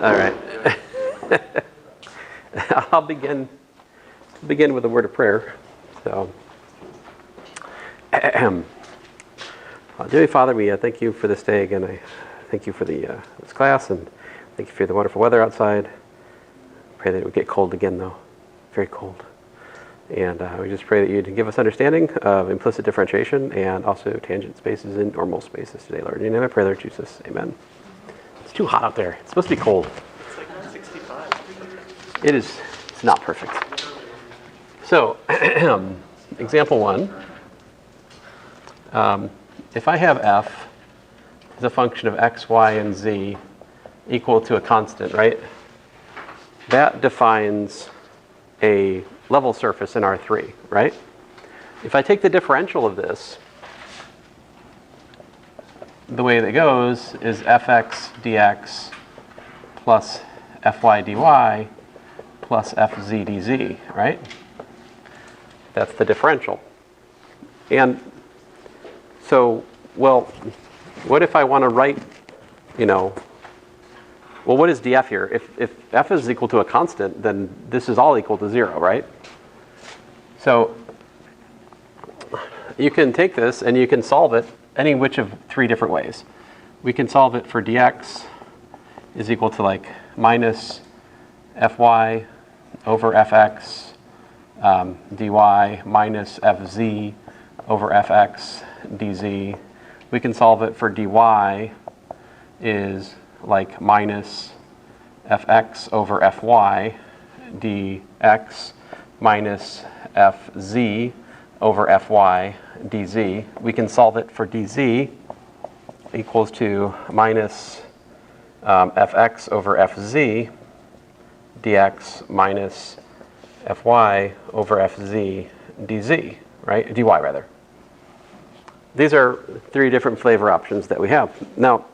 All right. I'll begin with a word of prayer. So, dear Father, we thank you for this day again. I thank you for this class, and thank you for the wonderful weather outside. Pray that it would get cold again, though, very cold. And we just pray that you'd give us understanding of implicit differentiation and also tangent spaces and normal spaces today, Lord. In your name I pray, Lord Jesus. Amen. It's too hot out there. It's supposed to be cold. It's like 65. It is. It's not perfect. So, example 1. If I have f as a function of x, y, and z equal to a constant, right? That defines a level surface in R3, right? If I take the differential of this, the way that goes is fx dx plus fy dy plus fz dz, right? That's the differential. And so, well, what if I want to write, well, what is df here? If f is equal to a constant, then this is all equal to 0, right? So you can take this and you can solve it any which of 3 different ways. We can solve it for dx is equal to like minus fy over fx dy minus fz over fx dz. We can solve it for dy is like minus fx over fy dx minus fz over fy dz. We can solve it for dz equals to minus fx over fz dx minus fy over fz dz, right? dy rather. These are 3 different flavor options that we have. Now,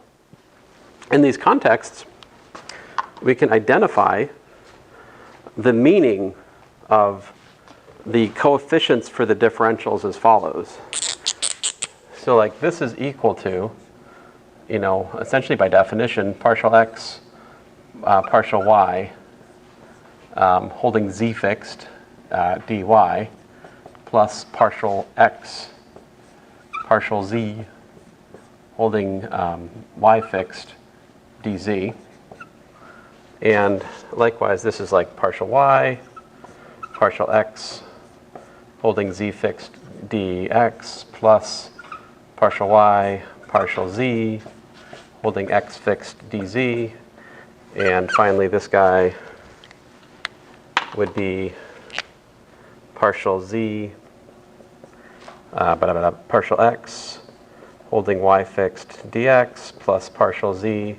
in these contexts, we can identify the meaning of the coefficients for the differentials as follows. So like this is equal to, essentially by definition, partial x, partial y, holding z fixed, dy, plus partial x, partial z, holding y fixed, dz. And likewise, this is like partial y, partial x, holding z fixed dx, plus partial y, partial z, holding x fixed dz. And finally, this guy would be partial z, partial x, holding y fixed dx, plus partial z,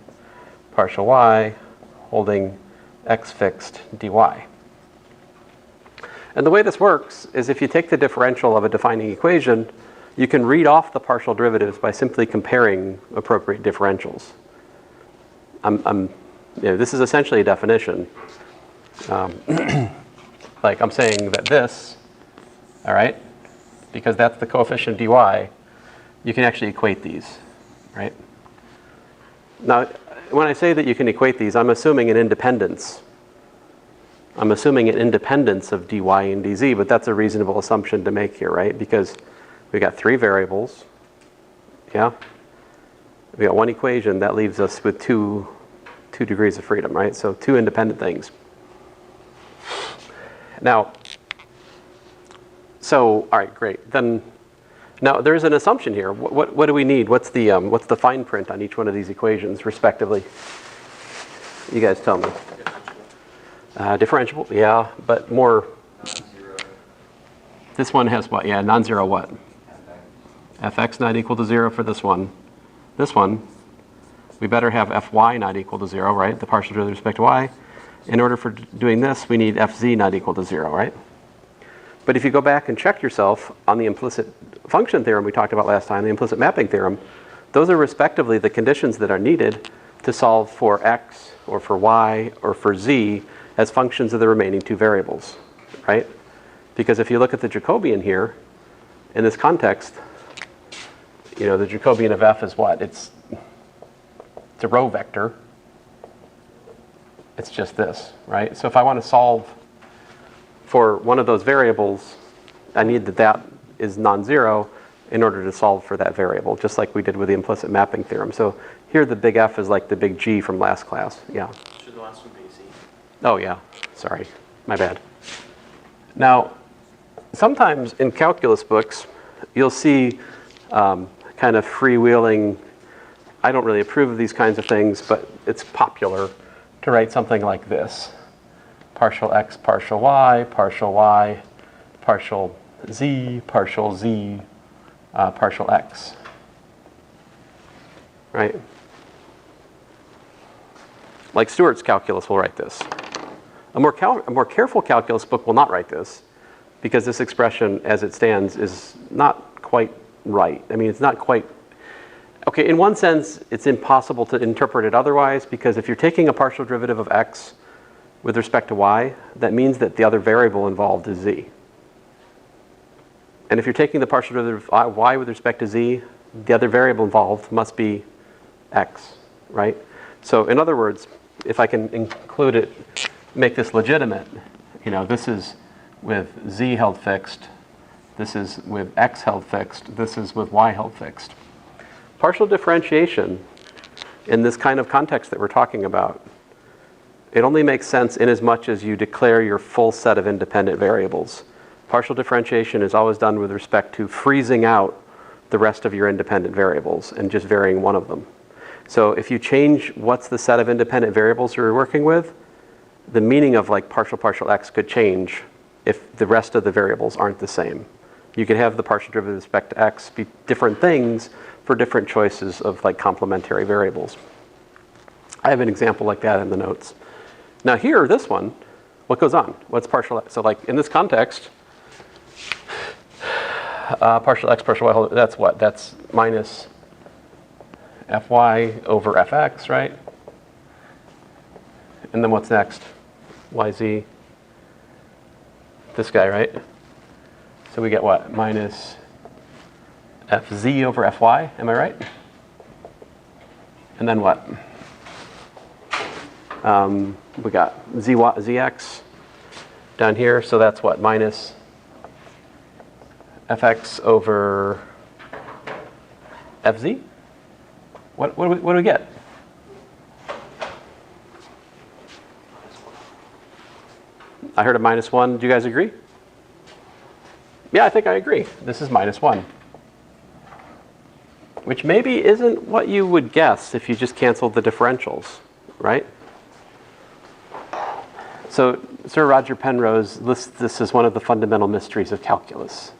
partial y, holding x fixed dy. And the way this works is if you take the differential of a defining equation, you can read off the partial derivatives by simply comparing appropriate differentials. This is essentially a definition. Like I'm saying that this, all right, because that's the coefficient dy, you can actually equate these, right? Now, when I say that you can equate these, I'm assuming an independence. I'm assuming an independence of dy and dz, but that's a reasonable assumption to make here, right? Because we got 3 variables, yeah? We got 1 equation, that leaves us with two degrees of freedom, right? So 2 independent things. Now, so, all right, great. Then, now there's an assumption here. What do we need? What's the fine print on each one of these equations, respectively? You guys tell me. Differentiable, yeah, but more. Non-zero. This one has what? Yeah, non-zero what? Fx not equal to 0 for this one. This one, we better have fy not equal to 0, right? The partial derivative with respect to y. In order for doing this, we need fz not equal to 0, right? But if you go back and check yourself on the implicit function theorem we talked about last time, the implicit mapping theorem, those are respectively the conditions that are needed to solve for x or for y or for z as functions of the remaining 2 variables, right? Because if you look at the Jacobian here, in this context, the Jacobian of f is what? It's a row vector, It's just this, right? So if I want to solve for one of those variables, I need that is non-zero in order to solve for that variable, just like we did with the implicit mapping theorem. So here the big F is like the big G from last class. Yeah. Should the last one be C? Oh yeah, sorry, my bad. Now, sometimes in calculus books, you'll see kind of freewheeling, I don't really approve of these kinds of things, but it's popular to write something like this. Partial x, partial y, partial z, partial x. Right? Like Stewart's calculus will write this. A more careful calculus book will not write this, because this expression as it stands is not quite right. I mean, it's not quite, okay, in one sense, it's impossible to interpret it otherwise, because if you're taking a partial derivative of x with respect to y, that means that the other variable involved is z. And if you're taking the partial derivative of y with respect to z, the other variable involved must be x, right? So in other words, if I can include it, make this legitimate, you know, this is with z held fixed, this is with x held fixed, this is with y held fixed. Partial differentiation in this kind of context that we're talking about, it only makes sense in as much as you declare your full set of independent variables. Partial differentiation is always done with respect to freezing out the rest of your independent variables and just varying one of them. So if you change what's the set of independent variables you're working with, the meaning of like partial x could change if the rest of the variables aren't the same. You could have the partial derivative with respect to x be different things for different choices of like complementary variables. I have an example like that in the notes. Now here, this one, what goes on? What's partial x? So like in this context, partial x, partial y, that's what? That's minus fy over fx, right? And then what's next? Yz. This guy, right? So we get what? Minus fz over fy, am I right? And then what? We got zx down here, so that's what? Minus fx over fz? What do we get? I heard a -1. Do you guys agree? Yeah, I think I agree. This is -1. Which maybe isn't what you would guess if you just canceled the differentials, right? So Sir Roger Penrose lists this as one of the fundamental mysteries of calculus.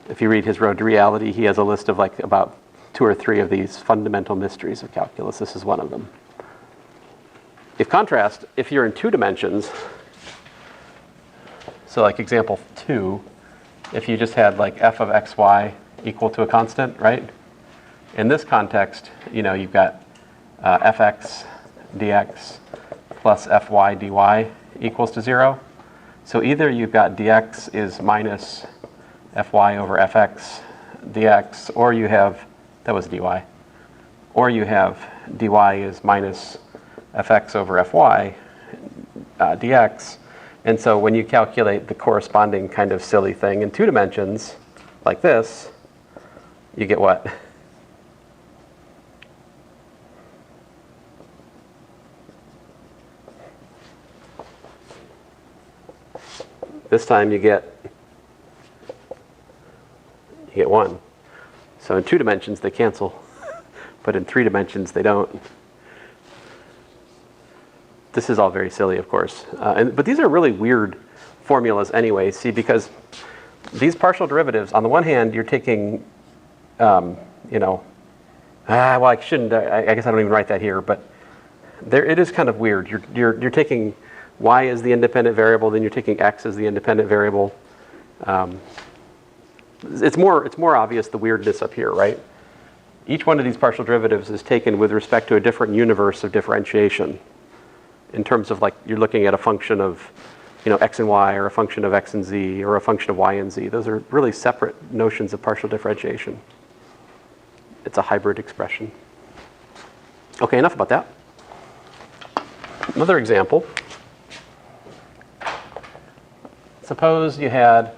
If you read his Road to Reality, he has a list of like about 2 or 3 of these fundamental mysteries of calculus. This is one of them. If contrast, if you're in 2 dimensions, so like example 2, if you just had like f of xy equal to a constant, right? In this context, you know, you've got fx dx plus fy dy equals to 0. So either you've got dx is minus fy over fx dx, or you have, that was dy, or you have dy is minus fx over fy dx. And so when you calculate the corresponding kind of silly thing in 2 dimensions, like this, you get what? This time you get 1. So in 2 dimensions they cancel, but in 3 dimensions they don't. This is all very silly, of course. But these are really weird formulas anyway, see, because these partial derivatives, on the one hand, you're taking, you know, well, I shouldn't, I guess I don't even write that here, but there, it is kind of weird. You're taking y as the independent variable, then you're taking x as the independent variable. It's more obvious the weirdness up here, right? Each one of these partial derivatives is taken with respect to a different universe of differentiation. In terms of like, you're looking at a function of, you know, x and y, or a function of x and z, or a function of y and z. Those are really separate notions of partial differentiation. It's a hybrid expression. Okay, enough about that. Another example. Suppose you had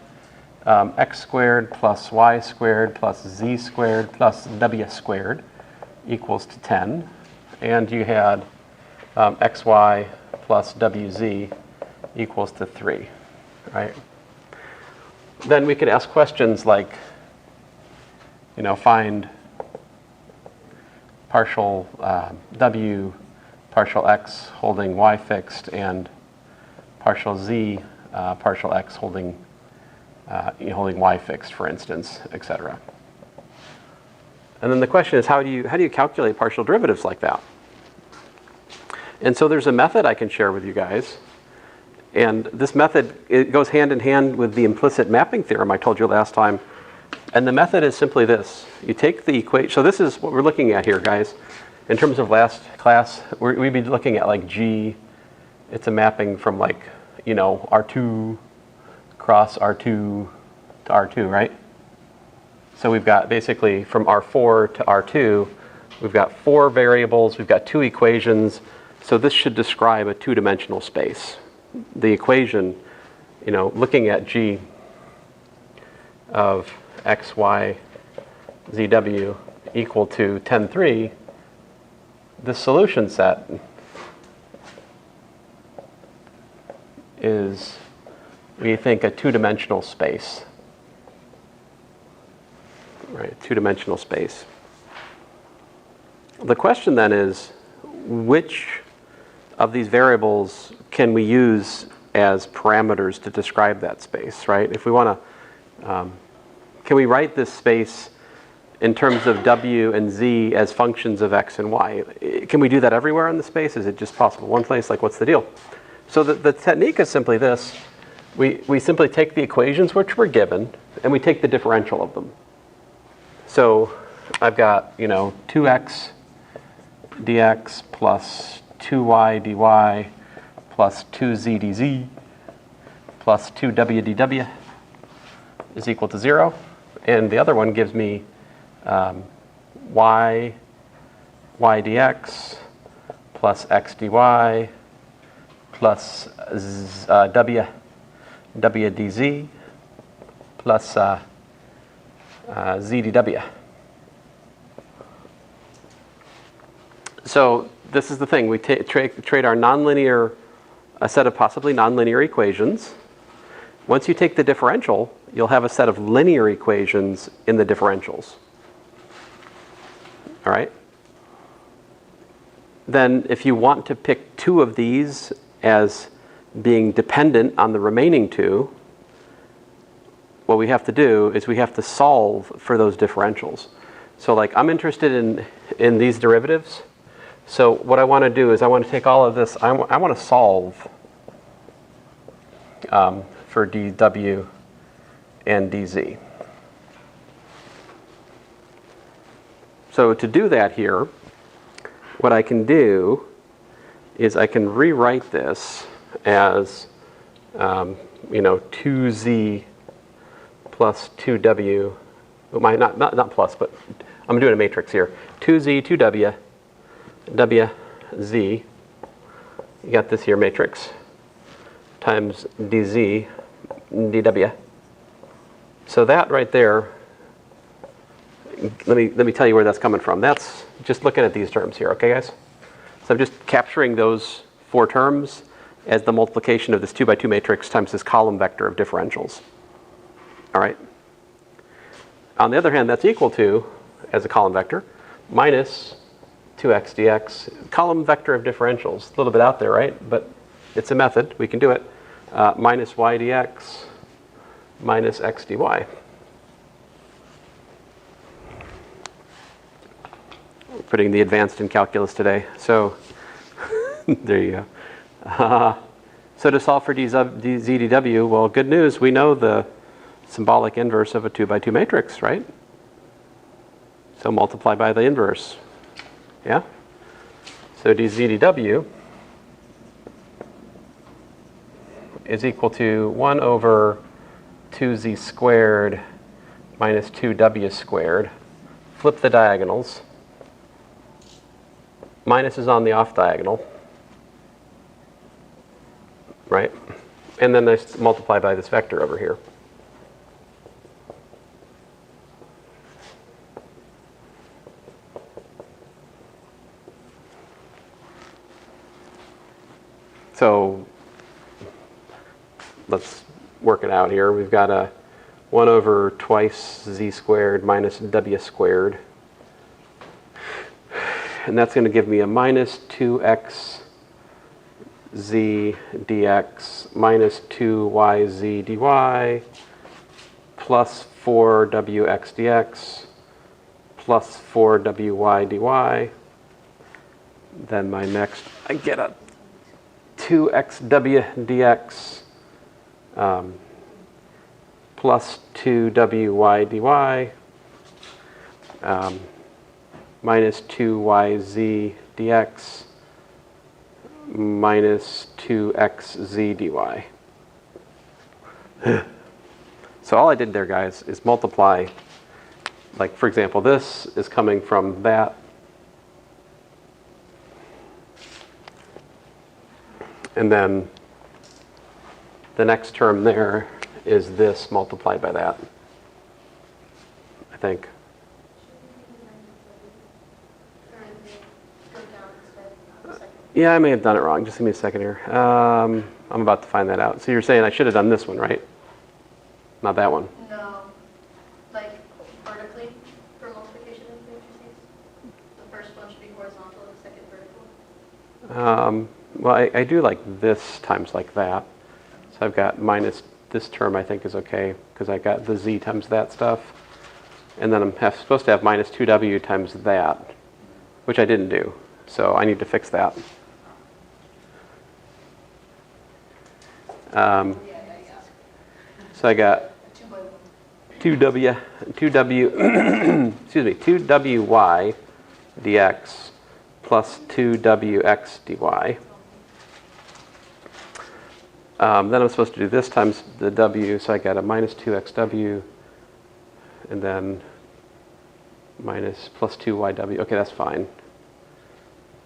x squared plus y squared plus z squared plus w squared equals to 10, and you had xy plus wz equals to 3, right? Then we could ask questions like, find partial w, partial x holding y fixed, and partial z, partial x holding holding y fixed, for instance, etc. And then the question is, how do you calculate partial derivatives like that? And so there's a method I can share with you guys. And this method, it goes hand in hand with the implicit mapping theorem I told you last time. And the method is simply this. You take the equation. So this is what we're looking at here, guys. In terms of last class, we'd be looking at like G. It's a mapping from like, R2 cross R2 to R2, right? So we've got basically from R4 to R2, we've got 4 variables, we've got 2 equations. So this should describe a 2-dimensional space. The equation, looking at G of x, y, z, w equal to 10, 3, the solution set is, we think, a 2-dimensional space. Right, 2-dimensional space. The question then is, which of these variables can we use as parameters to describe that space, right? If we want to, can we write this space in terms of w and z as functions of x and y? Can we do that everywhere in the space? Is it just possible one place? Like, what's the deal? So the technique is simply this. We simply take the equations which were given, and we take the differential of them. So I've got, 2x dx plus 2y dy plus 2z dz plus 2w dw is equal to 0. And the other one gives me y dx plus x dy plus w dz plus z dw. So this is the thing. We trade our nonlinear, a set of possibly nonlinear equations. Once you take the differential, you'll have a set of linear equations in the differentials. All right? Then if you want to pick 2 of these as being dependent on the remaining 2, what we have to do is we have to solve for those differentials. So like, I'm interested in these derivatives. So what I want to do is I want to take all of this, I want to solve for dw and dz. So to do that here, what I can do is I can rewrite this as 2z plus 2w, not plus, but I'm doing a matrix here. 2z, 2w, wz, you got this here matrix, times dz, dw. So that right there, let me tell you where that's coming from. That's just looking at these terms here, okay guys? So I'm just capturing those 4 terms as the multiplication of this 2 by 2 matrix times this column vector of differentials. All right? On the other hand, that's equal to, as a column vector, minus 2x dx, column vector of differentials. A little bit out there, right? But it's a method. We can do it. Minus y dx minus x dy. We're putting the advanced in calculus today. So there you go. So to solve for dz dw, well, good news. We know the symbolic inverse of a 2 by 2 matrix, right? So multiply by the inverse. Yeah? So dz dw is equal to 1 over 2z squared minus 2w squared. Flip the diagonals. Minus is on the off diagonal. right? And then I multiply by this vector over here. So let's work it out here. We've got a 1 over twice z squared minus w squared. And that's going to give me a minus 2x z dx minus 2yz dy plus 4wx dx plus 4wy dy. Then my next, I get a 2xw dx plus 2wy dy minus 2yz dx minus 2xz dy. So all I did there, guys, is multiply, like for example, this is coming from that. And then the next term there is this multiplied by that, I think. Yeah, I may have done it wrong. Just give me a second here. I'm about to find that out. So you're saying I should have done this one, right? Not that one. No. Like vertically for multiplication of matrices? The first one should be horizontal and the second vertical? Well, I do like this times like that. So I've got minus this term I think is okay because I got the z times that stuff. And then I'm supposed to have minus 2w times that, which I didn't do. So I need to fix that. So I got 2w, excuse me, 2wy dx plus 2wx dy. Then I'm supposed to do this times the w, so I got a minus 2xw, and then minus plus 2yw. Okay, that's fine.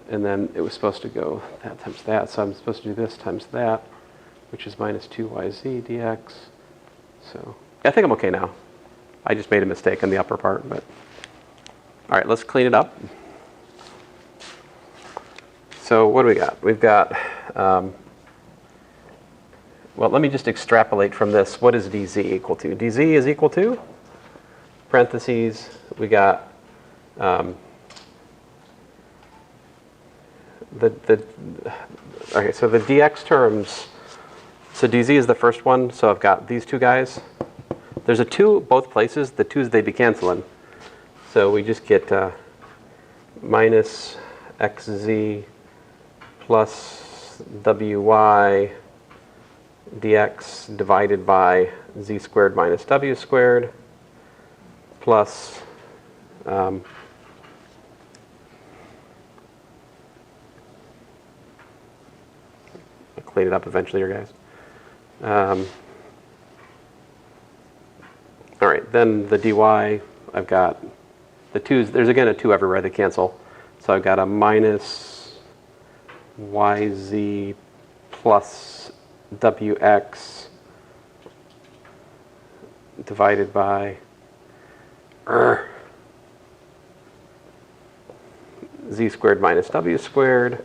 And then it was supposed to go that times that, so I'm supposed to do this times that, which is minus 2yz dx. So I think I'm okay now. I just made a mistake in the upper part, but all right, let's clean it up. So what do we got? We've got, well, let me just extrapolate from this. What is dz equal to? dz is equal to, parentheses, we got okay, so the dx terms, so dz is the first one, so I've got these two guys. There's a 2 both places. The 2's they'd be canceling. So we just get minus xz plus wy dx divided by z squared minus w squared plus I'll clean it up eventually here, guys. All right, then the dy, I've got the 2's, there's again a 2 everywhere, they cancel. So I've got a minus yz plus wx divided by z squared minus w squared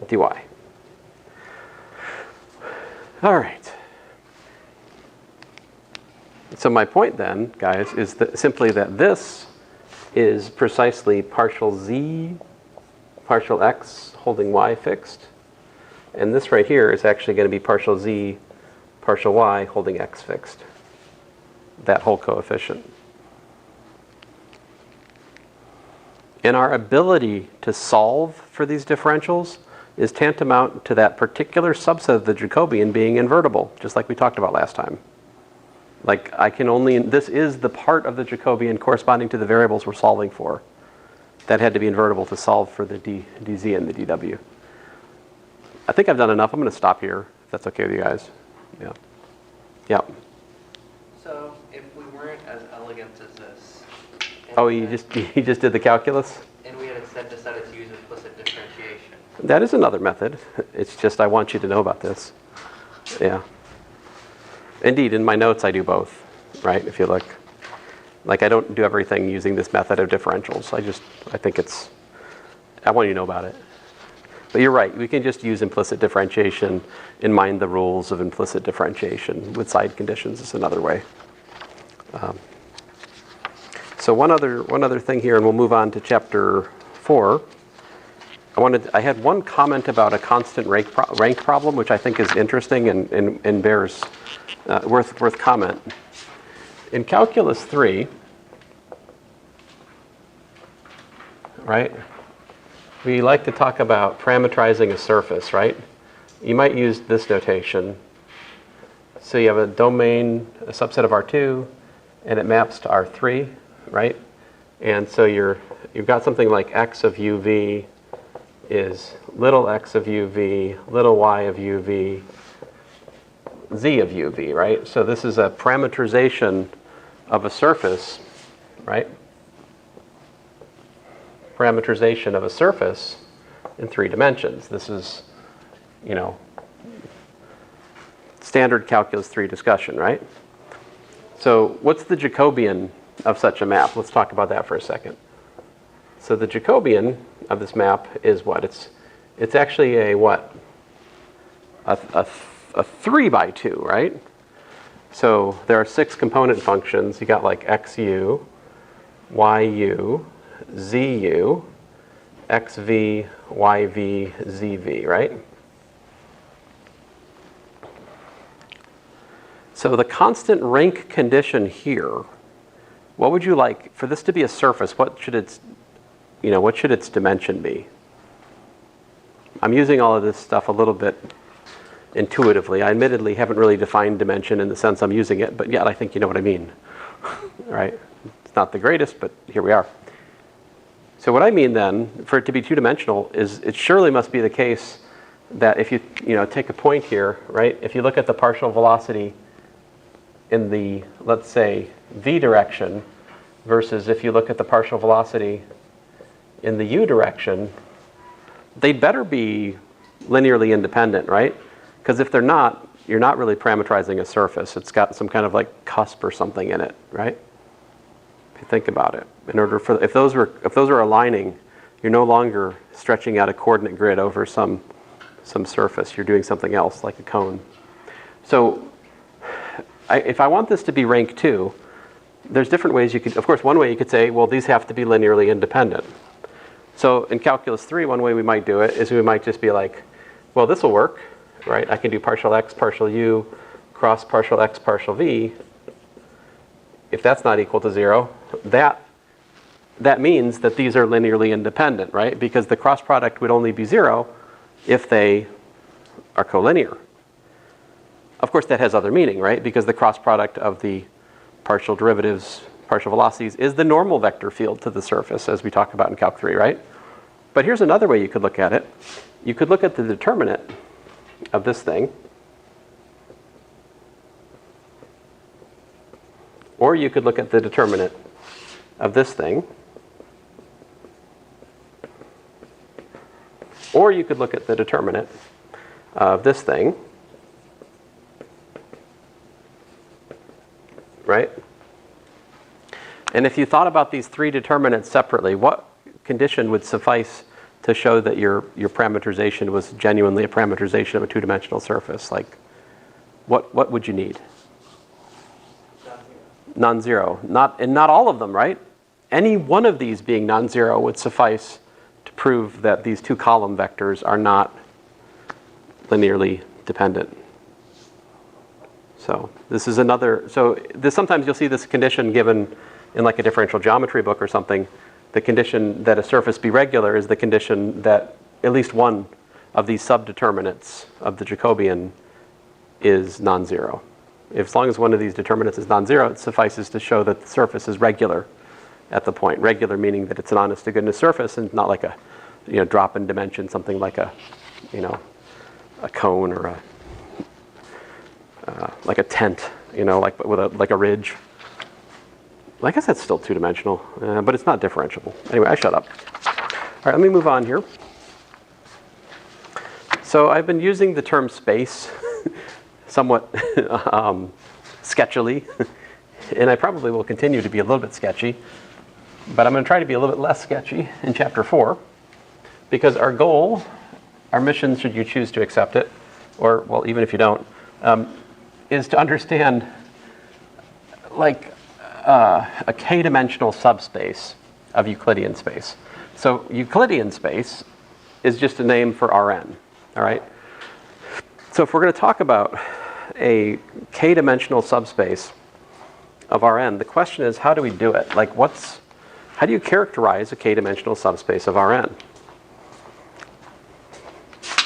dy. All right. So my point then, guys, is that simply that this is precisely partial z, partial x holding y fixed. And this right here is actually going to be partial z, partial y holding x fixed. That whole coefficient. And our ability to solve for these differentials is tantamount to that particular subset of the Jacobian being invertible, just like we talked about last time. Like I can only, this is the part of the Jacobian corresponding to the variables we're solving for. That had to be invertible to solve for the dz and the dw. I think I've done enough. I'm going to stop here, if that's okay with you guys. Yeah. Yeah. So if we weren't as elegant as this. Oh, you just did the calculus? And we had decided to use implicit differentiation. That is another method. It's just I want you to know about this. Yeah. Indeed, in my notes I do both, right? If you look. Like I don't do everything using this method of differentials. I want you to know about it. But you're right, we can just use implicit differentiation and mind the rules of implicit differentiation with side conditions is another way. So one other thing here, and we'll move on to chapter 4. I had one comment about a constant rank problem, which I think is interesting and bears worth comment. In calculus 3, right, we like to talk about parametrizing a surface, right? You might use this notation. So you have a domain, a subset of R2, and it maps to R3, right? And so you've got something like x of uv is little x of uv, little y of uv, z of uv, right? So this is a parameterization of a surface, right? Parameterization of a surface in 3 dimensions. This is, standard calculus 3 discussion, right? So what's the Jacobian of such a map? Let's talk about that for a second. So the Jacobian of this map is what? It's actually a what? A 3 by 2, right? So there are 6 component functions. You got like xu, yu, zu, xv, yv, zv, right? So the constant rank condition here, what would you like for this to be a surface? What should its dimension be? I'm using all of this stuff a little bit intuitively. I admittedly haven't really defined dimension in the sense I'm using it, but yet I think you know what I mean, right? It's not the greatest, but here we are. So what I mean then, for it to be two-dimensional, is it surely must be the case that if you take a point here, right? If you look at the partial velocity in the, let's say, v direction, versus if you look at the partial velocity in the u direction, they'd better be linearly independent, right? Because if they're not, you're not really parametrizing a surface. It's got some kind of like cusp or something in it, right? If you think about it. In order for if those are aligning, you're no longer stretching out a coordinate grid over some surface. You're doing something else, like a cone. So if I want this to be rank 2, there's different ways you could, of course, one way you could say, well, these have to be linearly independent. So in calculus 3, one way we might do it is we might just be like, well, this will work, right? I can do partial x, partial u, cross partial x, partial v. If that's not equal to 0, that means that these are linearly independent, right? Because the cross product would only be 0 if they are collinear. Of course, that has other meaning, right? Because the cross product of the partial derivatives, partial velocities, is the normal vector field to the surface, as we talk about in Calc 3, right? But here's another way you could look at it. You could look at the determinant of this thing, or you could look at the determinant of this thing, or you could look at the determinant of this thing, right? And if you thought about these 3 determinants separately, what condition would suffice to show that your parameterization was genuinely a parameterization of a 2-dimensional surface? Like, what would you need? Non-zero. Not all of them, right? Any one of these being non-zero would suffice to prove that these 2 column vectors are not linearly dependent. So this is another, sometimes you'll see this condition given in like a differential geometry book or something. The condition that a surface be regular is the condition that at least one of these subdeterminants of the Jacobian is non-zero. As long as one of these determinants is non-zero, it suffices to show that the surface is regular at the point. Regular meaning that it's an honest to goodness surface and not like a drop in dimension, something like a cone or like a tent, like with a ridge. I guess that's still 2-dimensional, but it's not differentiable. Anyway, I shut up. All right, let me move on here. So I've been using the term space somewhat sketchily, and I probably will continue to be a little bit sketchy, but I'm going to try to be a little bit less sketchy in chapter 4, because our goal, our mission, should you choose to accept it, or, well, even if you don't, is to understand like a k-dimensional subspace of Euclidean space. So Euclidean space is just a name for Rn, all right? So if we're going to talk about a k-dimensional subspace of Rn, the question is, how do we do it? Like, how do you characterize a k-dimensional subspace of Rn?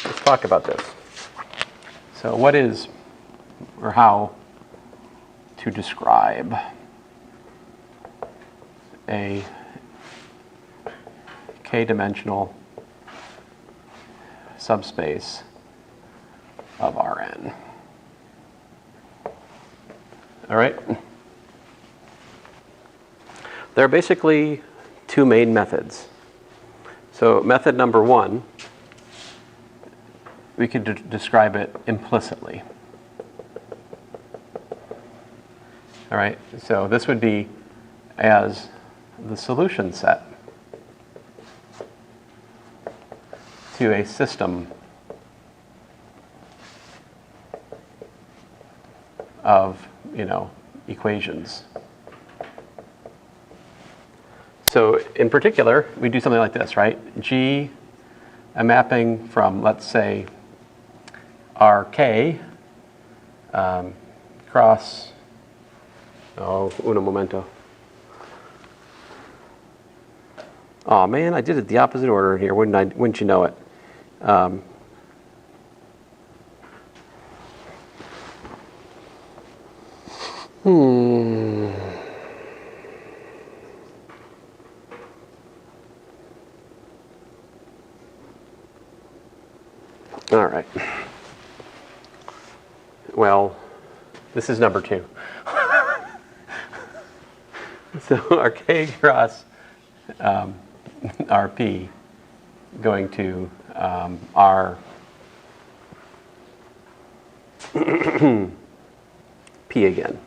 Let's talk about this. So what is, or how to describe a k-dimensional subspace of Rn? All right. There are basically two main methods. So method number one, we could describe it implicitly. All right, so this would be as the solution set to a system of, equations. So in particular, we do something like this, right? G, a mapping from, let's say, Rk cross, uno momento. Oh man, I did it the opposite order here. Wouldn't you know it? All right. Well, this is number 2. So Rk cross Rp going to R P again.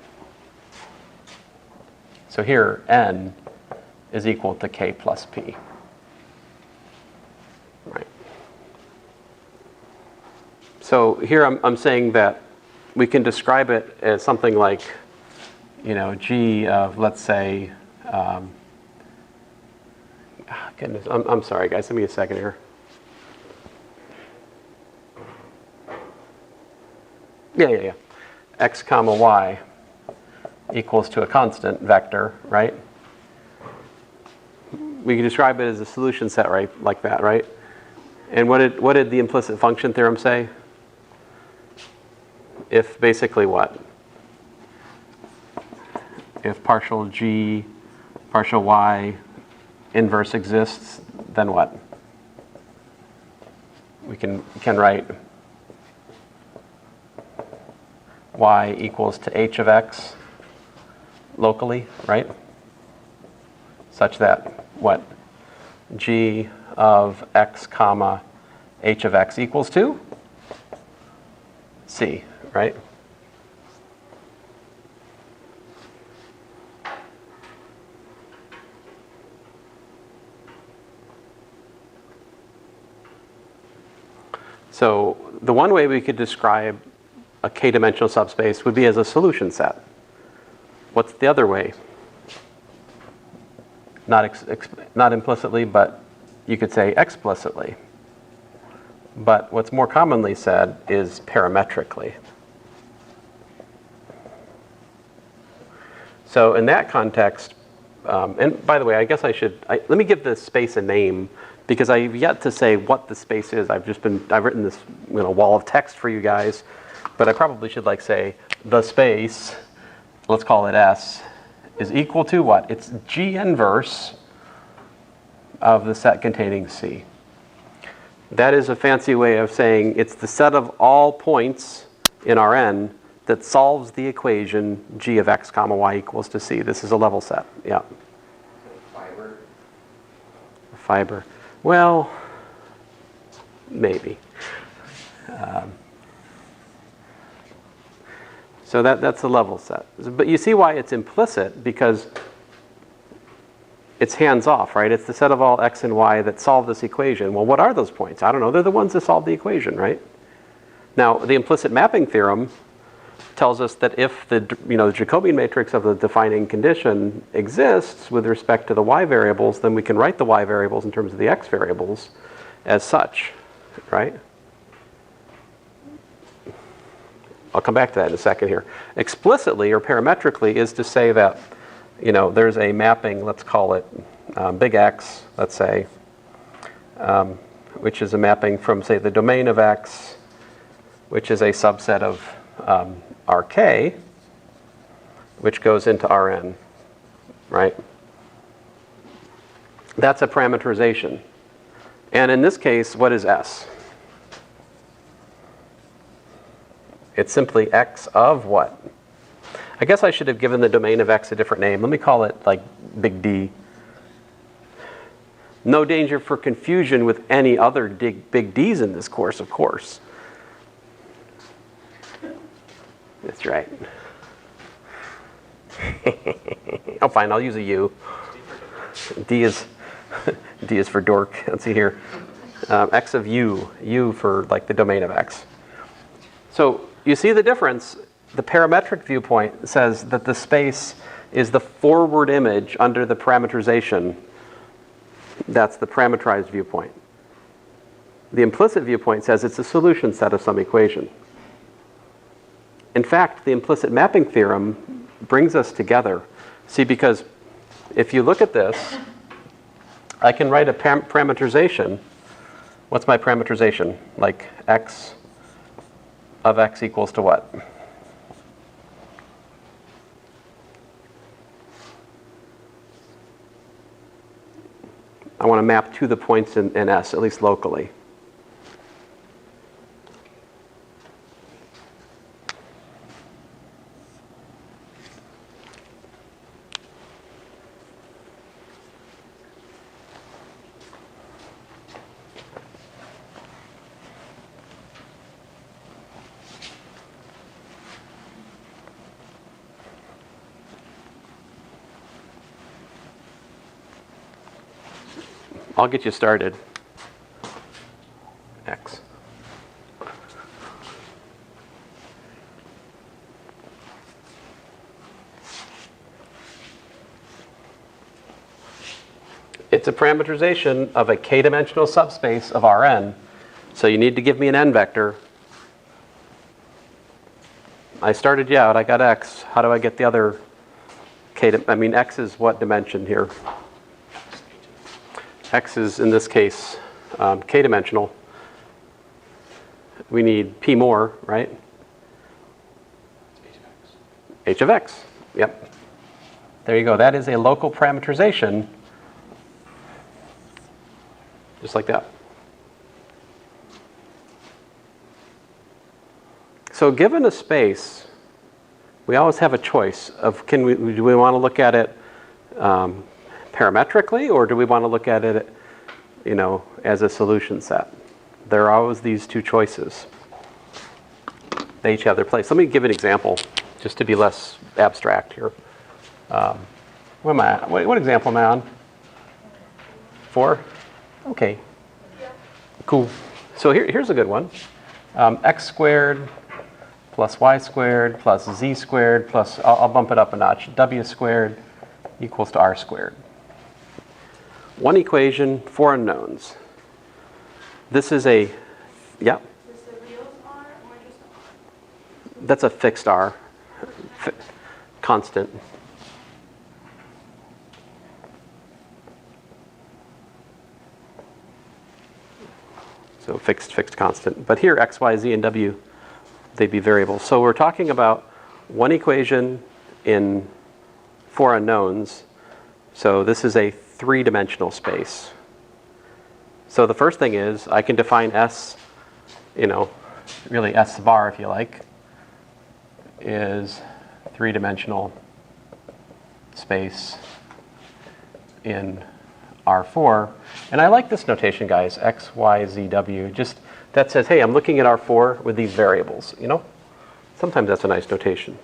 So here n is equal to k plus p. Right. So here I'm saying that we can describe it as something like, G of, let's say, goodness, I'm sorry, guys. Give me a second here. Yeah. X comma y equals to a constant vector, right? We can describe it as a solution set, right, like that, right? And what did the implicit function theorem say? If basically what? If partial g, partial y inverse exists, then what? We can write y equals to h of x locally, right? Such that what? G of x comma h of x equals to c, right? So the one way we could describe a k-dimensional subspace would be as a solution set. What's the other way? Not implicitly, but you could say explicitly. But what's more commonly said is parametrically. So in that context, and by the way, I guess let me give this space a name, because I've yet to say what the space is. I've written this wall of text for you guys, but I probably should say the space, let's call it S, is equal to what? It's G inverse of the set containing C. That is a fancy way of saying it's the set of all points in Rn that solves the equation G of x comma y equals to C. This is a level set, yeah. Fiber. Well, maybe. So that's the level set. But you see why it's implicit, because it's hands-off, right? It's the set of all x and y that solve this equation. Well, what are those points? I don't know. They're the ones that solve the equation, right? Now, the implicit mapping theorem tells us that if the Jacobian matrix of the defining condition exists with respect to the y variables, then we can write the y variables in terms of the x variables as such, right? I'll come back to that in a second here. Explicitly or parametrically is to say that, there's a mapping, let's call it big X, let's say, which is a mapping from, say, the domain of X, which is a subset of Rk, which goes into Rn, right? That's a parameterization. And in this case, what is S? It's simply X of what? I guess I should have given the domain of X a different name. Let me call it like big D. No danger for confusion with any other big D's in this course, of course. That's right. Oh, fine, I'll use a U. D is for dork. Let's see here. X of U for like the domain of X. So you see the difference. The parametric viewpoint says that the space is the forward image under the parameterization. That's the parameterized viewpoint. The implicit viewpoint says it's a solution set of some equation. In fact, the implicit mapping theorem brings us together. See, because if you look at this, I can write a parameterization. What's my parameterization? Like X of X equals to what? I want to map to the points in S, at least locally. I'll get you started. X. It's a parameterization of a k-dimensional subspace of Rn. So you need to give me an n vector. I started you out. I got X. How do I get the other X is what dimension here? X is, in this case, k-dimensional. We need P more, right? H of X. Yep. There you go. That is a local parameterization, just like that. So given a space, we always have a choice of do we want to look at it parametrically, or do we want to look at it, as a solution set? There are always these two choices. They each have their place. Let me give an example, just to be less abstract here. What am I at? What example am I on? 4? Okay. Cool. So here's a good one. X squared plus y squared plus z squared plus, I'll bump it up a notch, w squared equals to r squared. One equation, 4 unknowns. This is a, yeah? Is the real R or just R? That's a fixed R, constant. So fixed constant. But here, x, y, z, and w, they'd be variables. So we're talking about one equation in 4 unknowns. So this is a 3-dimensional space. So the first thing is I can define S, really S bar if you like, is 3-dimensional space in R4. And I like this notation, guys, X, Y, Z, W, just that says, hey, I'm looking at R4 with these variables, you know? Sometimes that's a nice notation.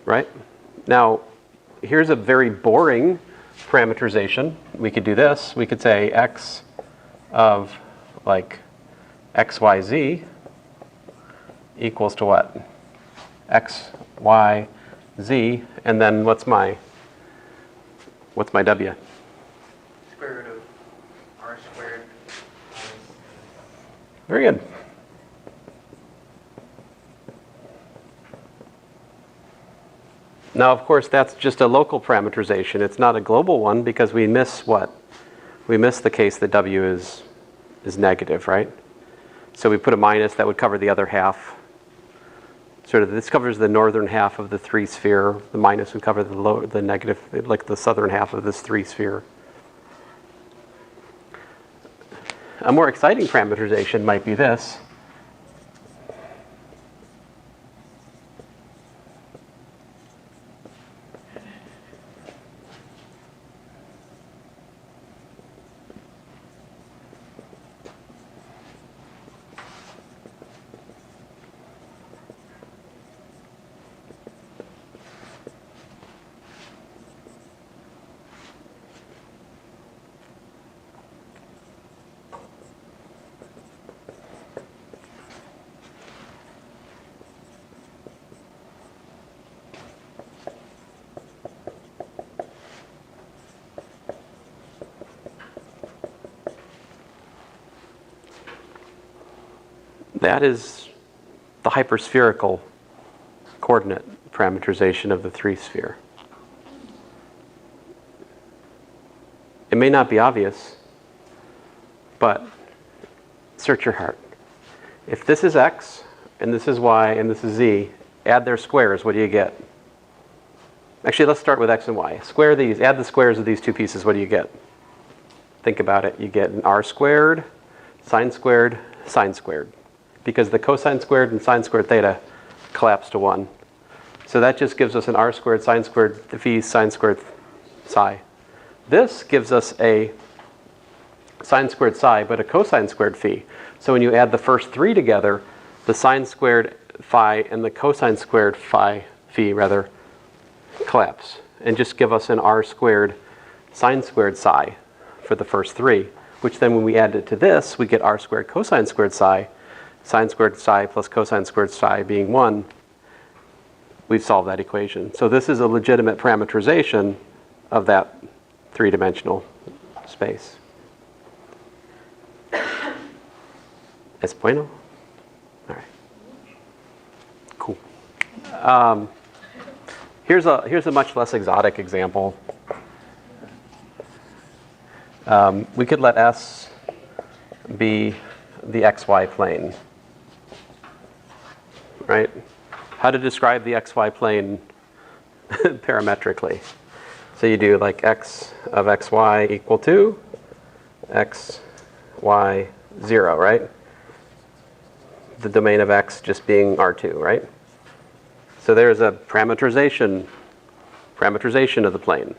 Right? Now, here's a very boring parameterization. We could do this. We could say x of like x, y, z equals to what? X, y, z, and then what's my w? Square root of r squared minus Very good. Now, of course, that's just a local parameterization. It's not a global one because we miss what? We miss the case that w is negative, right? So we put a minus that would cover the other half. Sort of, this covers the northern half of the 3-sphere. The minus would cover the negative, like the southern half of this 3-sphere. A more exciting parameterization might be this. That is the hyperspherical coordinate parameterization of the 3-sphere. It may not be obvious, but search your heart. If this is x, and this is y, and this is z, add their squares, what do you get? Actually, let's start with x and y. Square these, add the squares of these two pieces, what do you get? Think about it. You get an r squared, sine squared, sine squared. Because the cosine squared and sine squared theta collapse to 1. So that just gives us an r squared, sine squared phi, sine squared psi. This gives us a sine squared psi, but a cosine squared phi. So when you add the first three together, the sine squared phi and the cosine squared phi collapse. And just give us an r squared, sine squared psi for the first three. Which then when we add it to this, we get r squared cosine squared psi. Sine squared psi plus cosine squared psi being 1, we've solved that equation. So this is a legitimate parameterization of that three-dimensional space. Es bueno? All right. Cool. Here's a much less exotic example. We could let S be the xy plane. Right? How to describe the xy plane parametrically. So you do like x of xy equal to x, y, 0, right? The domain of x just being R2, right? So there's a parameterization of the plane.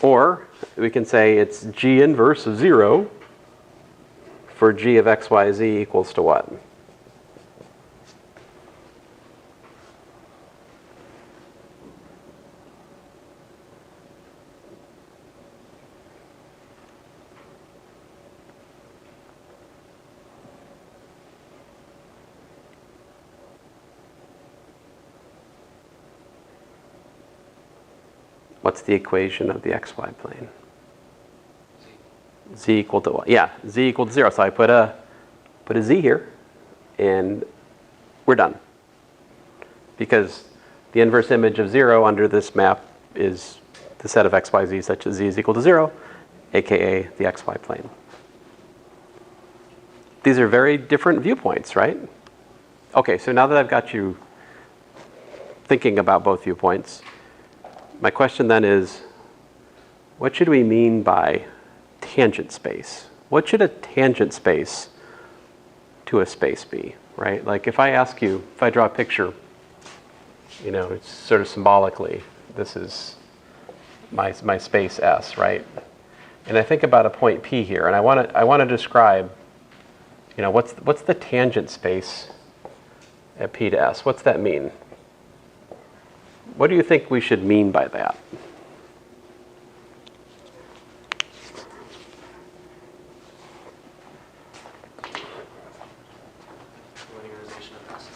Or we can say it's G inverse of 0 for G of x, y, z equals to what? What's the equation of the xy plane? Z equal to what? Yeah, z equal to 0. So I put a z here, and we're done. Because the inverse image of 0 under this map is the set of x, y, z such that z is equal to 0, aka the xy plane. These are very different viewpoints, right? Okay, so now that I've got you thinking about both viewpoints, my question then is, what should we mean by tangent space? What should a tangent space to a space be, right? Like if I ask you, if I draw a picture, you know, it's sort of symbolically, this is my space S, right? and I think about a point P here, and I want to describe, what's the tangent space at P to S? What's that mean? What do you think we should mean by that? Linearization of S.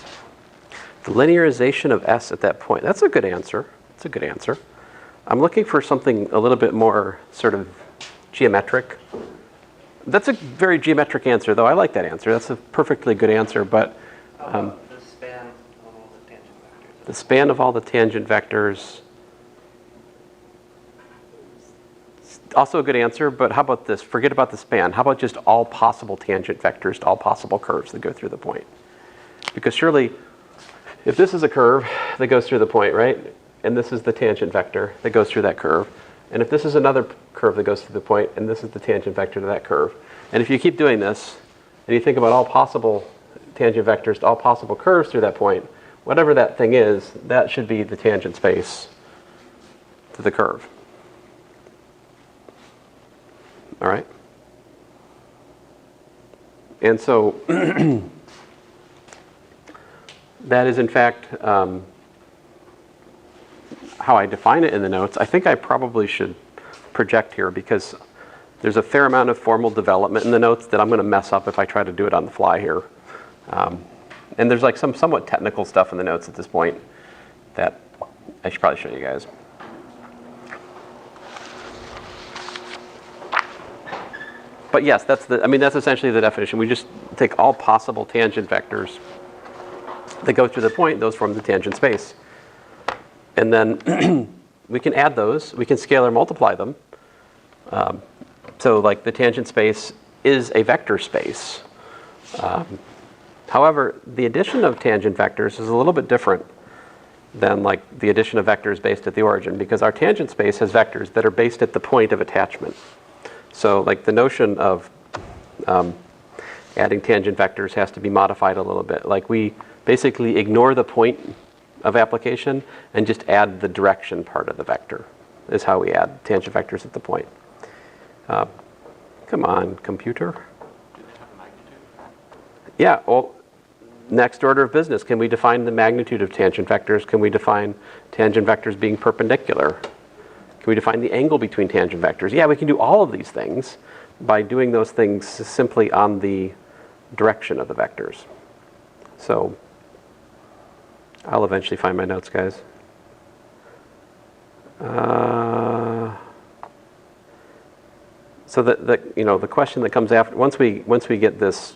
The linearization of S at that point. That's a good answer. That's a good answer. I'm looking for something a little bit more sort of geometric. That's a very geometric answer, though. I like that answer. That's a perfectly good answer, but How about the span of all the tangent vectors? the span of all the tangent vectors. Also a good answer, but how about this? Forget about the span. How about just all possible tangent vectors to all possible curves that go through the point? Because surely, if this is a curve that goes through the point, right? And this is the tangent vector that goes through that curve. And if this is another curve that goes through the point, and this is the tangent vector to that curve. And if you keep doing this, and you think about all possible tangent vectors to all possible curves through that point, whatever that thing is, that should be the tangent space to the curve. All right? And so that is in fact how I define it in the notes. I think I probably should project here because there's a fair amount of formal development in the notes that I'm going to mess up if I try to do it on the fly here. And there's like some somewhat technical stuff in the notes at this point that I should probably show you guys. But yes, that's essentially the definition. We just take all possible tangent vectors that go through the point, those form the tangent space. And then we can add those, we can scalar multiply them. So like the tangent space is a vector space. However, the addition of tangent vectors is a little bit different than like the addition of vectors based at the origin, because our tangent space has vectors that are based at the point of attachment. So like the notion of adding tangent vectors has to be modified a little bit. Like we basically ignore the point of application and just add the direction part of the vector is how we add tangent vectors at the point. Come on, computer. Do they have a magnitude? Yeah, well, next order of business. Can we define the magnitude of tangent vectors? Can we define tangent vectors being perpendicular? Can we define the angle between tangent vectors? Yeah, we can do all of these things by doing those things simply on the direction of the vectors. So I'll eventually find my notes, guys. So the question that comes after, once we get this,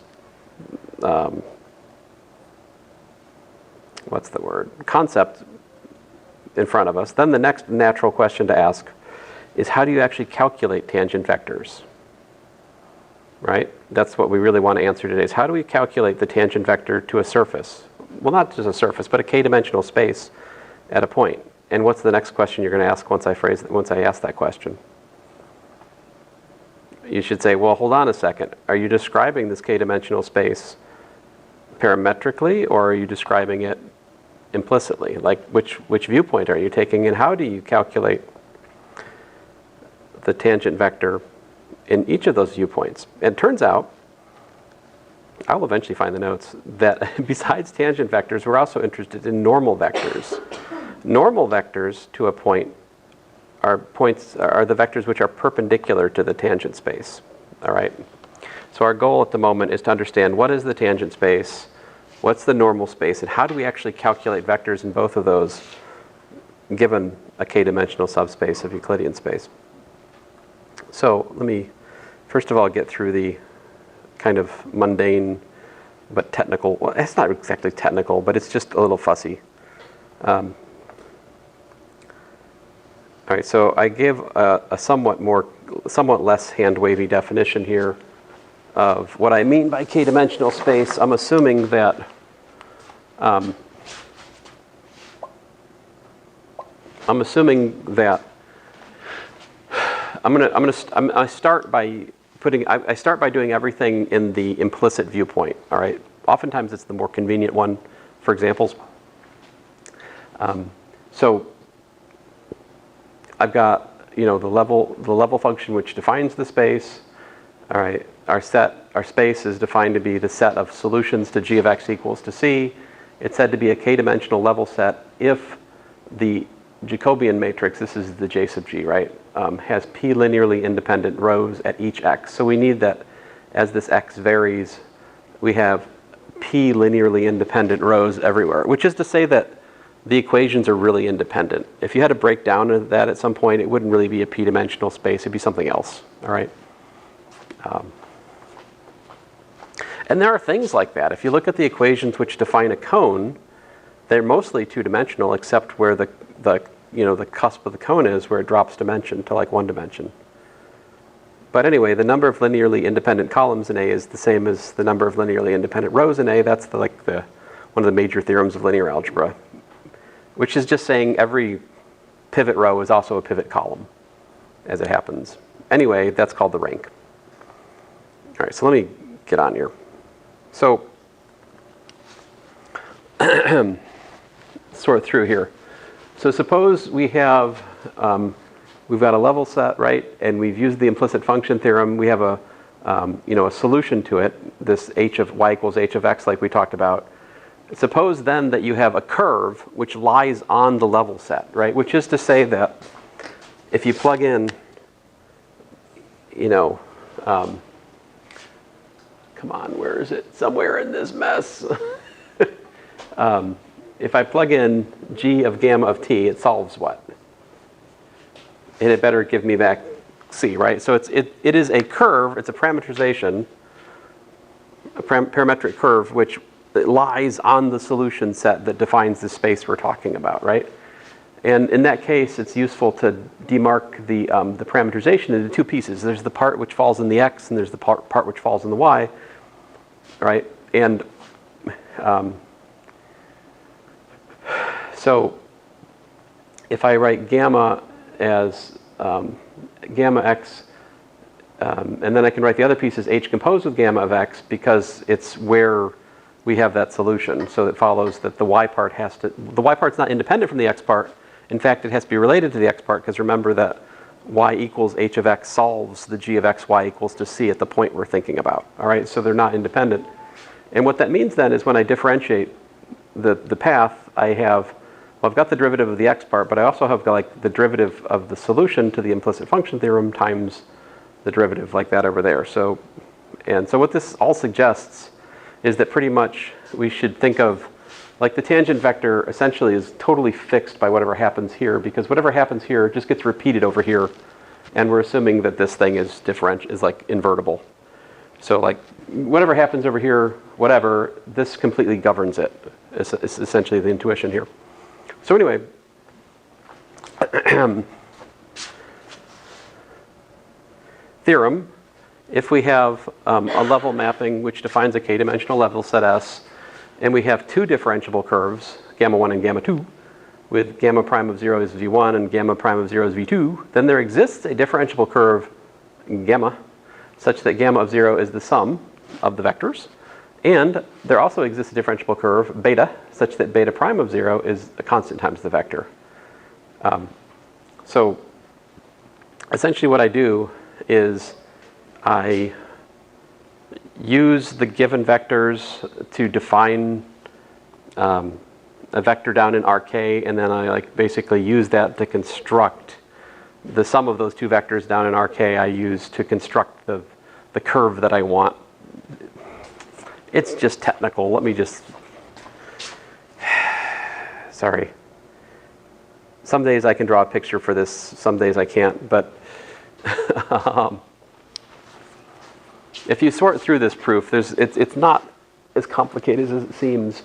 what's the word, concept in front of us, then the next natural question to ask is how do you actually calculate tangent vectors? Right? That's what we really want to answer today, is how do we calculate the tangent vector to a surface? Well, not just a surface, but a k-dimensional space at a point. And what's the next question you're going to ask once I ask that question? You should say, well, hold on a second. Are you describing this k-dimensional space parametrically, or are you describing it implicitly? Like, which viewpoint are you taking, and how do you calculate the tangent vector in each of those viewpoints? And it turns out, I'll eventually find the notes, that besides tangent vectors, we're also interested in normal vectors. Normal vectors to a point are the vectors which are perpendicular to the tangent space. All right? So our goal at the moment is to understand what is the tangent space, what's the normal space, and how do we actually calculate vectors in both of those given a k-dimensional subspace of Euclidean space. So let me first of all get through the kind of mundane but technical, well, it's not exactly technical, but it's just a little fussy. All right, so I give a somewhat less hand-wavy definition here of what I mean by k-dimensional space. I'm assuming that I start by doing everything in the implicit viewpoint. All right. Oftentimes it's the more convenient one for examples. So I've got the level function which defines the space. All right, our space is defined to be the set of solutions to g of x equals to c. It's said to be a k-dimensional level set if the Jacobian matrix, this is the J sub g, right, has p linearly independent rows at each x. So we need that as this x varies, we have p linearly independent rows everywhere, which is to say that the equations are really independent. If you had to break down that at some point, it wouldn't really be a p-dimensional space, it'd be something else, all right? And there are things like that. If you look at the equations which define a cone, they're mostly two-dimensional except where the cusp of the cone is, where it drops dimension to like 1 dimension. But anyway, the number of linearly independent columns in A is the same as the number of linearly independent rows in A. That's one of the major theorems of linear algebra, which is just saying every pivot row is also a pivot column, as it happens. Anyway, that's called the rank. All right, so let me get on here. So, sort through here. So suppose we have, we've got a level set, right? And we've used the implicit function theorem. We have a solution to it, this h of y equals h of x like we talked about. Suppose then that you have a curve which lies on the level set, right? Which is to say that if you plug in, come on, where is it? Somewhere in this mess. If I plug in g of gamma of t, it solves what? And it better give me back c, right? So it is a curve, it's a parameterization, a parametric curve which lies on the solution set that defines the space we're talking about, right? And in that case, it's useful to demark the parameterization into two pieces. There's the part which falls in the x, and there's the part which falls in the y, right? And so if I write gamma as gamma x, and then I can write the other piece as h composed with gamma of x because it's where we have that solution. So it follows that the y part's not independent from the x part. In fact, it has to be related to the x part because remember that y equals h of x solves the g of x y equals to c at the point we're thinking about. All right, so they're not independent. And what that means then is when I differentiate the path, I've got the derivative of the x part, but I also have like the derivative of the solution to the implicit function theorem times the derivative like that over there. So what this all suggests is that pretty much we should think of like the tangent vector essentially is totally fixed by whatever happens here, because whatever happens here just gets repeated over here, and we're assuming that this thing is like invertible. So like whatever happens over here, whatever, this completely governs it. It's essentially the intuition here. So anyway, theorem, if we have a level mapping which defines a k-dimensional level set S, and we have two differentiable curves, gamma 1 and gamma 2, with gamma prime of 0 is v1 and gamma prime of 0 is v2, then there exists a differentiable curve, gamma, such that gamma of 0 is the sum of the vectors. And there also exists a differentiable curve, beta, such that beta prime of 0 is a constant times the vector. So essentially what I do is I use the given vectors to define a vector down in Rk, and then I basically use that to construct the sum of those two vectors down in Rk. I use to construct the curve that I want. It's just technical. Let me just, sorry. Some days I can draw a picture for this, some days I can't, but if you sort through this proof, it's not as complicated as it seems.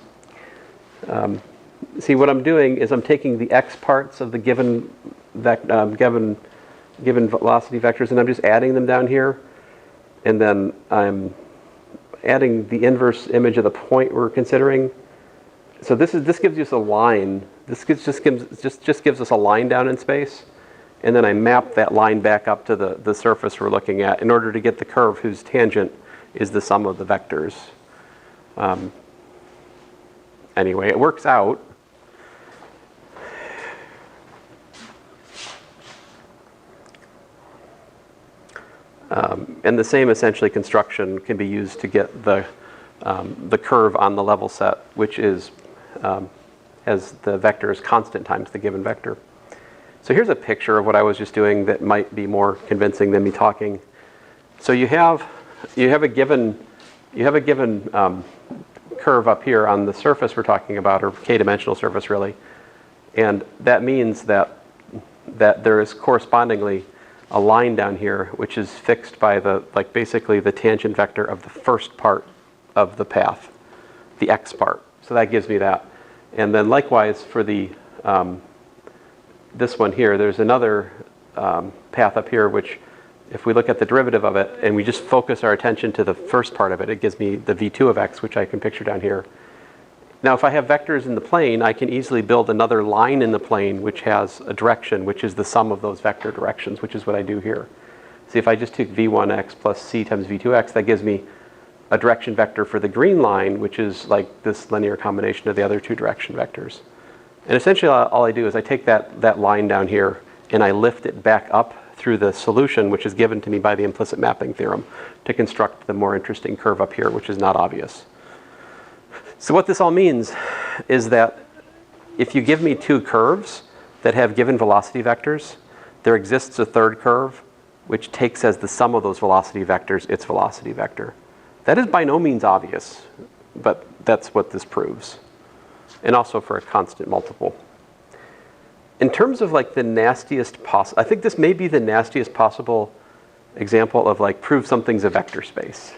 See, what I'm doing is I'm taking the x parts of the given velocity vectors, and I'm just adding them down here, and then I'm adding the inverse image of the point we're considering. So this gives us a line. This just gives us a line down in space, and then I map that line back up to the surface we're looking at in order to get the curve whose tangent is the sum of the vectors. Anyway, it works out. And the same essentially construction can be used to get the curve on the level set, which is as the vector is constant times the given vector. So here's a picture of what I was just doing that might be more convincing than me talking. So you have a given curve up here on the surface we're talking about, or k-dimensional surface really, and that means that there is correspondingly a line down here which is fixed by basically the tangent vector of the first part of the path, the x part. So that gives me that. And then likewise for the this one here, there's another path up here which, if we look at the derivative of it and we just focus our attention to the first part of it, it gives me the v2 of x, which I can picture down here. Now if I have vectors in the plane, I can easily build another line in the plane which has a direction which is the sum of those vector directions, which is what I do here. See, if I just took v1x plus c times v2x, that gives me a direction vector for the green line, which is like this linear combination of the other two direction vectors. And essentially all I do is I take that line down here and I lift it back up through the solution, which is given to me by the implicit mapping theorem, to construct the more interesting curve up here, which is not obvious. So what this all means is that if you give me two curves that have given velocity vectors, there exists a third curve which takes as the sum of those velocity vectors its velocity vector. That is by no means obvious, but that's what this proves. And also for a constant multiple. In terms of like the nastiest possible, I think this may be the nastiest possible example of like prove something's a vector space.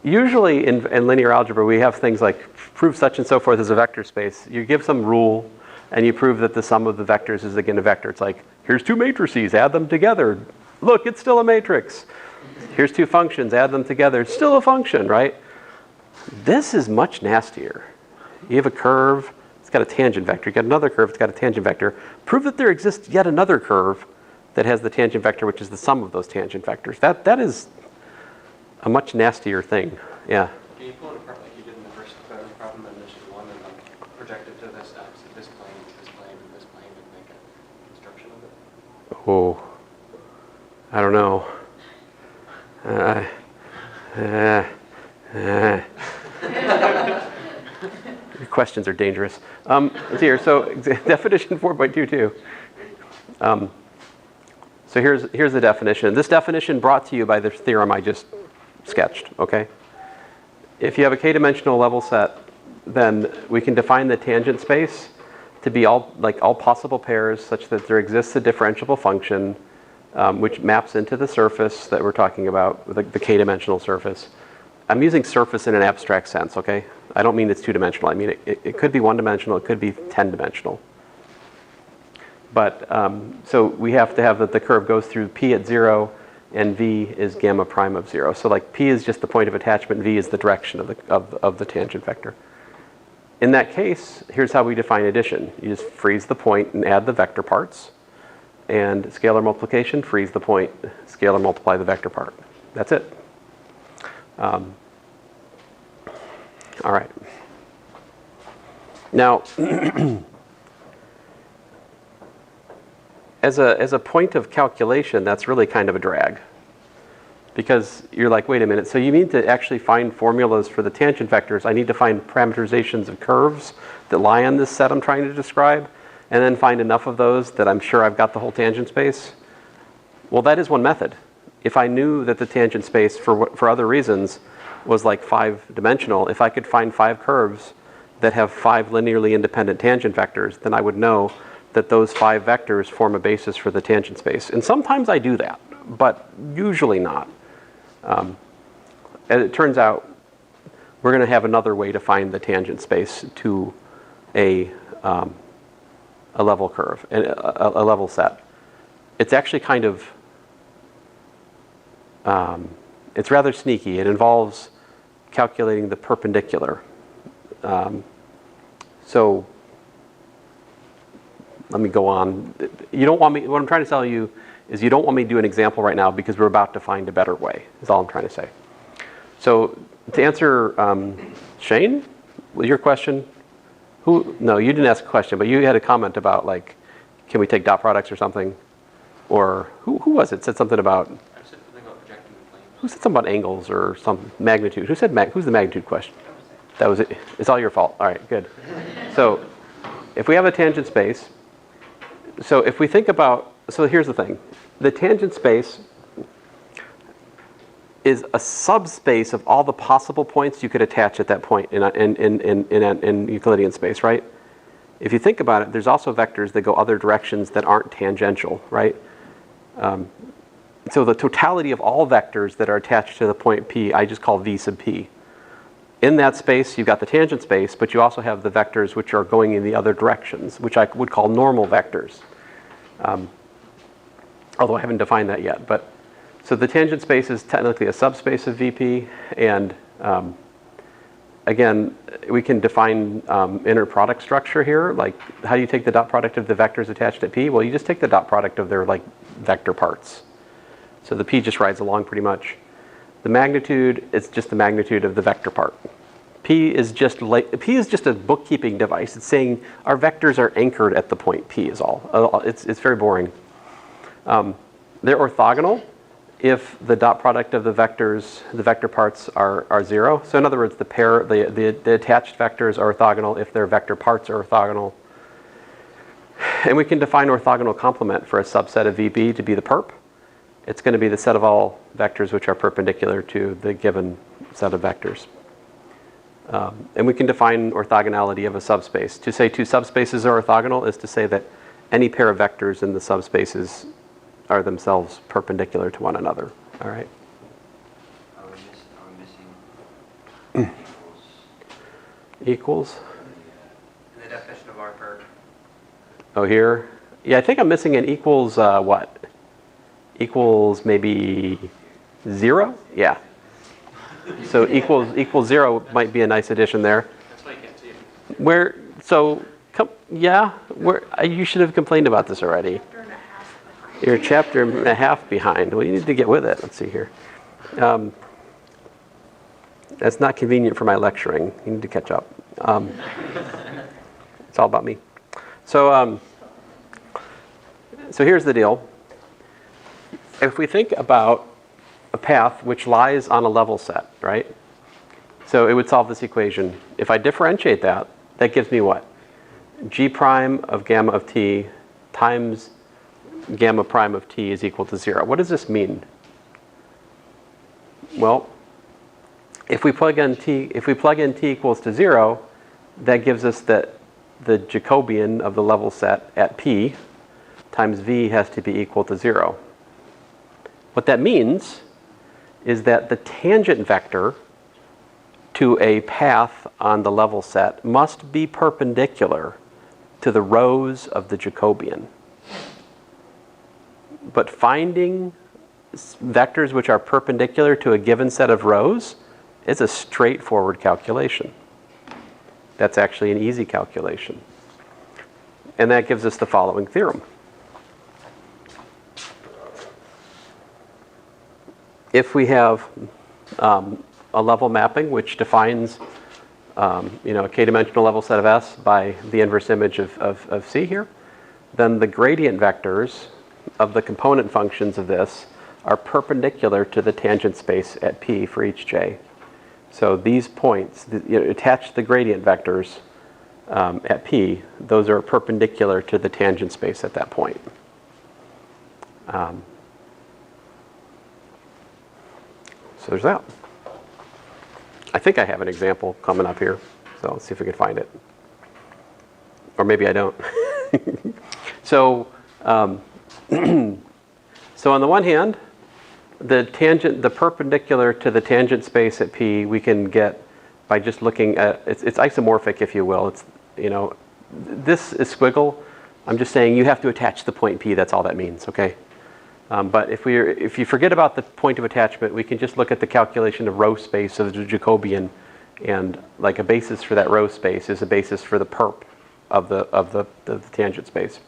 Usually in linear algebra, we have things like prove such and so forth as a vector space. You give some rule and you prove that the sum of the vectors is again a vector. It's like, here's two matrices, add them together. Look, it's still a matrix. Here's two functions, add them together. It's still a function, right? This is much nastier. You have a curve, it's got a tangent vector. You got another curve, it's got a tangent vector. Prove that there exists yet another curve that has the tangent vector, which is the sum of those tangent vectors. That is a much nastier thing. Yeah. Can you pull it apart like you did in the first problem and issue one, and then project it to this x, this plane, this plane, and this plane, and make a construction of it? Oh, I don't know. Your questions are dangerous. Let's see here. So definition 4.22. So here's the definition. This definition brought to you by the theorem I just sketched. Okay. If you have a k-dimensional level set, then we can define the tangent space to be all possible pairs such that there exists a differentiable function which maps into the surface that we're talking about, the k-dimensional surface. I'm using surface in an abstract sense, okay? I don't mean it's two-dimensional. I mean it could be one-dimensional, it could be 10-dimensional. But so we have to have that the curve goes through p at 0 and v is gamma prime of 0. So like p is just the point of attachment, v is the direction of the tangent vector. In that case, here's how we define addition. You just freeze the point and add the vector parts. And scalar multiplication, freeze the point, scalar multiply the vector part. That's it. All right. Now, as a point of calculation, that's really kind of a drag. Because you're like, wait a minute, so you need to actually find formulas for the tangent vectors. I need to find parameterizations of curves that lie on this set I'm trying to describe, and then find enough of those that I'm sure I've got the whole tangent space. Well, that is one method. If I knew that the tangent space, for other reasons, was like 5-dimensional, if I could find 5 curves that have 5 linearly independent tangent vectors, then I would know that those 5 vectors form a basis for the tangent space. And sometimes I do that, but usually not. And it turns out we're going to have another way to find the tangent space to a level curve, a level set. It's actually kind of, it's rather sneaky. It involves calculating the perpendicular. So let me go on. You don't want me, what I'm trying to tell you is you don't want me to do an example right now because we're about to find a better way, is all I'm trying to say. So to answer Shane, your question, no, you didn't ask a question, but you had a comment about like, can we take dot products or something? Or who was it? Said something about. I said something about projecting the who said something about angles or some magnitude? Who's the magnitude question? That was it. It's all your fault. All right, good. So if we have a tangent space, so if we think about, so here's the thing. The tangent space is a subspace of all the possible points you could attach at that point in Euclidean space, right? If you think about it, there's also vectors that go other directions that aren't tangential, right? So the totality of all vectors that are attached to the point P, I just call V sub P. In that space, you've got the tangent space, but you also have the vectors which are going in the other directions, which I would call normal vectors. Although I haven't defined that yet. But so the tangent space is technically a subspace of VP, and again, we can define inner product structure here. Like, how do you take the dot product of the vectors attached at P? Well, you just take the dot product of their like vector parts. So the P just rides along pretty much. The magnitude is just the magnitude of the vector part. P is just a bookkeeping device. It's saying our vectors are anchored at the point P is all. It's very boring. They're orthogonal if the dot product of the vectors, the vector parts are 0. So in other words, the attached vectors are orthogonal if their vector parts are orthogonal. And we can define orthogonal complement for a subset of VB to be the perp. It's going to be the set of all vectors which are perpendicular to the given set of vectors. And we can define orthogonality of a subspace. To say two subspaces are orthogonal is to say that any pair of vectors in the subspaces are themselves perpendicular to one another. All right. Are we missing Equals. In the definition of R perp. Oh, here. Yeah, I think I'm missing an equals what? Equals maybe 0? Yeah. So equals 0 might be a nice addition there. That's why you can't see it. You should have complained about this already. You're a chapter and a half behind. Well, you need to get with it. Let's see here. That's not convenient for my lecturing. You need to catch up. It's all about me. So here's the deal. If we think about a path which lies on a level set, right? So it would solve this equation. If I differentiate that, that gives me what? G prime of gamma of t times gamma prime of t is equal to 0. What does this mean? Well, if we plug in t equals to 0, that gives us that the Jacobian of the level set at p times v has to be equal to 0. What that means is that the tangent vector to a path on the level set must be perpendicular to the rows of the Jacobian. But finding vectors which are perpendicular to a given set of rows is a straightforward calculation. That's actually an easy calculation. And that gives us the following theorem. If we have a level mapping which defines a k-dimensional level set of S by the inverse image of C here, then the gradient vectors of the component functions of this are perpendicular to the tangent space at P for each j. So these points, attach the gradient vectors at P, those are perpendicular to the tangent space at that point. So there's that. I think I have an example coming up here, so let's see if we can find it. Or maybe I don't. So on the one hand, the perpendicular to the tangent space at P we can get by just looking at, it's isomorphic, if you will. It's, this is squiggle. I'm just saying you have to attach the point P, that's all that means, okay? But if you forget about the point of attachment, we can just look at the calculation of row space of the Jacobian, and like a basis for that row space is a basis for the perp of the tangent space.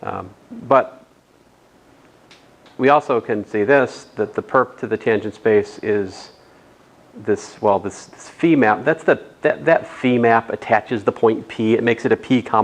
But we also can see this, that the perp to the tangent space is this phi map. That phi map attaches the point P. It makes it a P